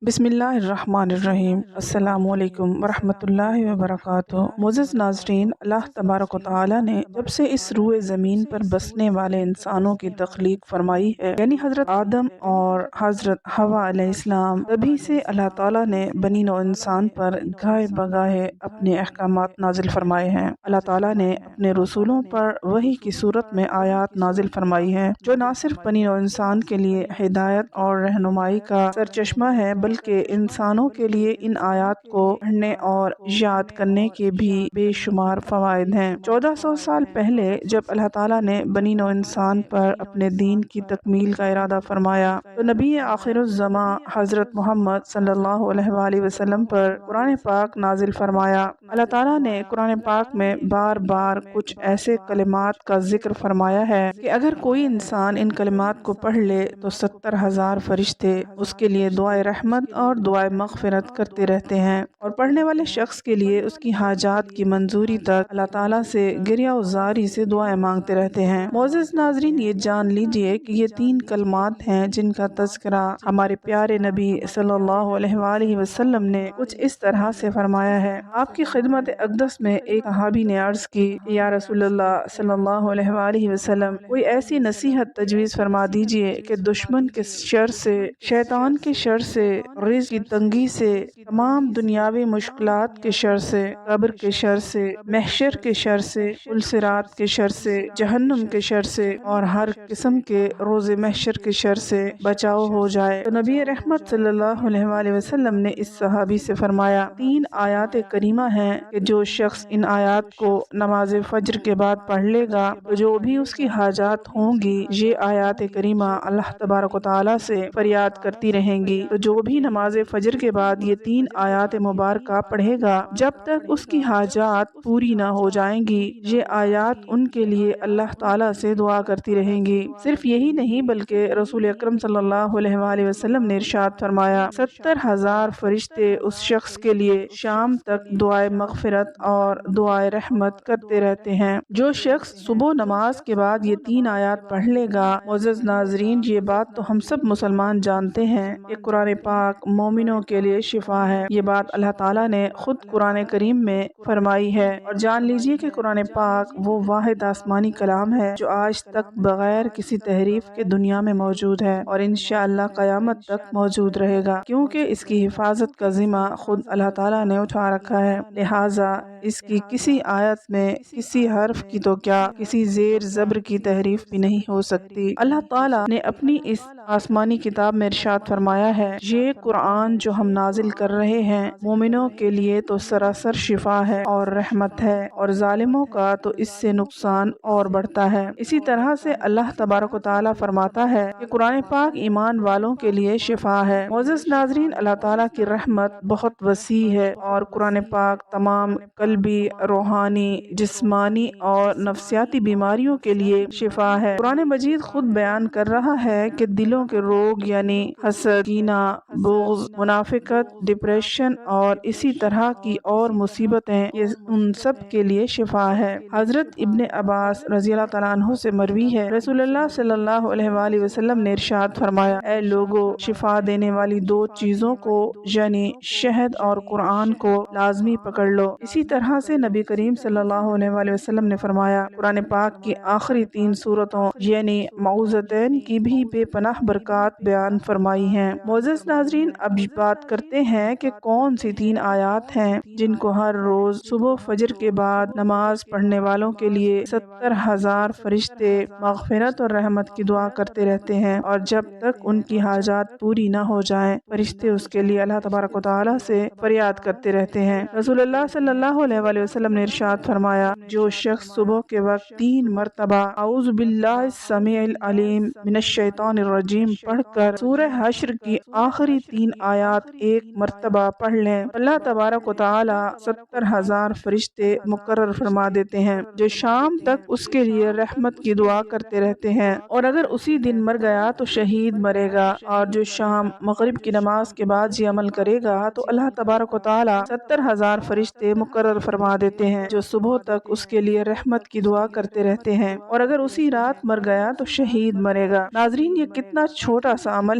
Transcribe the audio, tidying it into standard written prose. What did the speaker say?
بسم اللہ الرحمن الرحیم۔ السلام علیکم ورحمۃ اللہ وبرکاتہ۔ معزز ناظرین، اللہ تبارک و تعالیٰ نے جب سے اس روئے زمین پر بسنے والے انسانوں کی تخلیق فرمائی ہے، یعنی حضرت آدم اور حضرت حوا علیہ السلام، تبھی سے اللہ تعالیٰ نے بنی نوع انسان پر گاہے بگاہے اپنے احکامات نازل فرمائے ہیں۔ اللہ تعالیٰ نے اپنے رسولوں پر وحی کی صورت میں آیات نازل فرمائی ہیں جو نہ صرف بنی نوع انسان کے لیے ہدایت اور رہنمائی کا سرچشمہ ہے بلکہ انسانوں کے لیے ان آیات کو پڑھنے اور یاد کرنے کے بھی بے شمار فوائد ہیں۔ 1400 سال پہلے جب اللہ تعالیٰ نے بنی نوع انسان پر اپنے دین کی تکمیل کا ارادہ فرمایا تو نبی آخر الزماں حضرت محمد صلی اللہ علیہ وآلہ وسلم پر قرآن پاک نازل فرمایا۔ اللہ تعالیٰ نے قرآن پاک میں بار بار کچھ ایسے کلمات کا ذکر فرمایا ہے کہ اگر کوئی انسان ان کلمات کو پڑھ لے تو 70,000 فرشتے اس کے لیے دعائے رحمت اور دعائے مغفرت کرتے رہتے ہیں، اور پڑھنے والے شخص کے لیے اس کی حاجات کی منظوری تک اللہ تعالیٰ سے گریہ و زاری سے دعائیں مانگتے رہتے ہیں۔ معزز ناظرین، یہ جان لیجئے کہ یہ 3 کلمات ہیں جن کا تذکرہ ہمارے پیارے نبی صلی اللہ علیہ وآلہ وسلم نے کچھ اس طرح سے فرمایا ہے۔ آپ کی خدمت اقدس میں ایک صحابی نے عرض کی، یا رسول اللہ صلی اللہ علیہ وآلہ وسلم، کوئی ایسی نصیحت تجویز فرما دیجئے کہ دشمن کے شر سے، شیطان کے شر سے، رزق کی تنگی سے، تمام دنیاوی مشکلات کے شر سے، قبر کے شر سے، محشر کے شر سے، پل صراط کے شر سے، جہنم کے شر سے اور ہر قسم کے روز محشر کے شر سے بچاؤ ہو جائے۔ تو نبی رحمت صلی اللہ علیہ وآلہ وسلم نے اس صحابی سے فرمایا، 3 آیات کریمہ ہیں کہ جو شخص ان آیات کو نماز فجر کے بعد پڑھ لے گا تو جو بھی اس کی حاجات ہوں گی یہ آیات کریمہ اللہ تبارک و تعالیٰ سے فریاد کرتی رہیں گی۔ تو جو بھی نماز فجر کے بعد یہ 3 آیات مبارکہ پڑھے گا جب تک اس کی حاجات پوری نہ ہو جائیں گی، یہ آیات ان کے لیے اللہ تعالیٰ سے دعا کرتی رہیں گی۔ صرف یہی نہیں بلکہ رسول اکرم صلی اللہ علیہ وآلہ وسلم نے ارشاد فرمایا، 70,000 فرشتے اس شخص کے لیے شام تک دعائے مغفرت اور دعائے رحمت کرتے رہتے ہیں۔ جو شخص صبح نماز کے بعد یہ 3 آیات پڑھ لے گا، معزز ناظرین، یہ بات تو ہم سب مسلمان جانتے ہیں کہ قرآن پاک مومنوں کے لیے شفا ہے۔ یہ بات اللہ تعالیٰ نے خود قرآن کریم میں فرمائی ہے، اور جان لیجئے کہ قرآن پاک وہ واحد آسمانی کلام ہے جو آج تک بغیر کسی تحریف کے دنیا میں موجود ہے اور انشاءاللہ قیامت تک موجود رہے گا، کیونکہ اس کی حفاظت کا ذمہ خود اللہ تعالیٰ نے اٹھا رکھا ہے۔ لہٰذا اس کی کسی آیت میں کسی حرف کی تو کیا کسی زیر زبر کی تحریف بھی نہیں ہو سکتی۔ اللہ تعالیٰ نے اپنی اس آسمانی کتاب میں ارشاد فرمایا ہے، یہ قرآن جو ہم نازل کر رہے ہیں مومنوں کے لیے تو سراسر شفا ہے اور رحمت ہے، اور ظالموں کا تو اس سے نقصان اور بڑھتا ہے۔ اسی طرح سے اللہ تبارک و تعالیٰ فرماتا ہے کہ قرآن پاک ایمان والوں کے لیے شفا ہے۔ معزز ناظرین، اللہ تعالیٰ کی رحمت بہت وسیع ہے اور قرآن پاک تمام قلبی، روحانی، جسمانی اور نفسیاتی بیماریوں کے لیے شفا ہے۔ قرآن مجید خود بیان کر رہا ہے کہ دلوں کے روگ یعنی حسد، کینہ، بغض، منافقت، ڈپریشن اور اسی طرح کی اور مصیبتیں، یہ ان سب کے لیے شفا ہے۔ حضرت ابن عباس رضی اللہ تعالیٰ عنہ سے مروی ہے، رسول اللہ صلی اللہ علیہ وآلہ وسلم نے ارشاد فرمایا، اے لوگو، شفا دینے والی 2 چیزوں کو یعنی شہد اور قرآن کو لازمی پکڑ لو۔ اسی طرح سے نبی کریم صلی اللہ علیہ وآلہ وسلم نے فرمایا، قرآن پاک کی آخری 3 سورتوں یعنی معوذتین کی بھی بے پناہ برکات بیان فرمائی ہیں۔ معزز ناظرین، اب بات کرتے ہیں کہ کون سی 3 آیات ہیں جن کو ہر روز صبح فجر کے بعد نماز پڑھنے والوں کے لیے 70,000 فرشتے مغفرت اور رحمت کی دعا کرتے رہتے ہیں، اور جب تک ان کی حاجات پوری نہ ہو جائیں فرشتے اس کے لیے اللہ تبارک و تعالیٰ سے فریاد کرتے رہتے ہیں۔ رسول اللہ صلی اللہ علیہ وآلہ وسلم نے ارشاد فرمایا، جو شخص صبح کے وقت 3 مرتبہ اعوذ باللہ السمیع العلیم من الشیطان الرجیم پڑھ کر سورہ حشر کی آخری 3 آیات ایک مرتبہ پڑھ لیں، اللہ تبارک و تعالی 70,000 فرشتے مقرر فرما دیتے ہیں جو شام تک اس کے لیے رحمت کی دعا کرتے رہتے ہیں، اور اگر اسی دن مر گیا تو شہید مرے گا، اور جو شام مغرب کی نماز کے بعد یہ عمل کرے گا تو اللہ تبارک و تعالی 70,000 فرشتے مقرر فرما دیتے ہیں جو صبح تک اس کے لیے رحمت کی دعا کرتے رہتے ہیں، اور اگر اسی رات مر گیا تو شہید مرے گا۔ ناظرین، یہ کتنا چھوٹا سا عمل